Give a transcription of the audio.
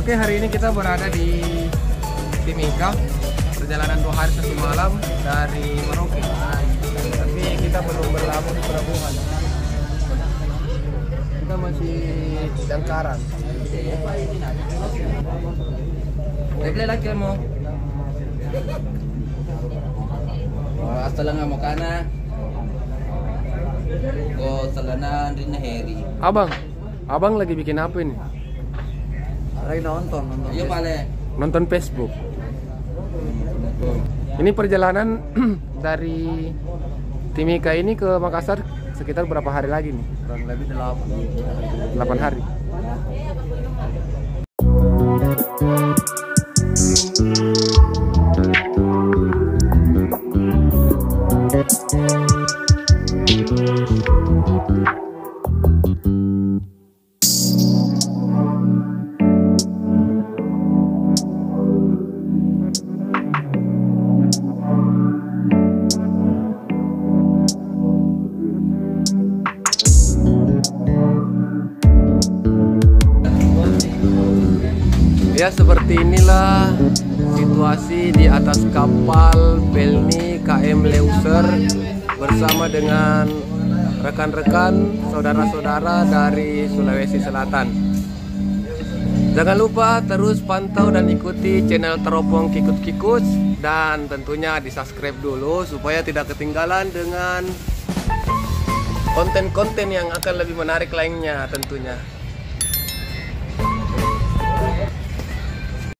Oke, hari ini kita berada di Timika, perjalanan 2 hari 1 malam dari Merauke. Tapi kita belum berlabuh di pelabuhan. Kita masih Dangkaran. Regle lagi mo. Hasta lang mo kana. Go talanan rin na Harry. Abang lagi bikin apa ini? Lagi nonton. Iya pale. Nonton Facebook. Ini perjalanan dari Timika ini ke Makassar sekitar berapa hari lagi nih? Kurang lebih 8 hari. Ya, seperti inilah situasi di atas kapal Pelni KM Leuser bersama dengan rekan-rekan saudara-saudara dari Sulawesi Selatan. Jangan lupa terus pantau dan ikuti channel Teropong Kikut-Kikus dan tentunya di-subscribe dulu supaya tidak ketinggalan dengan konten-konten yang akan lebih menarik lainnya tentunya.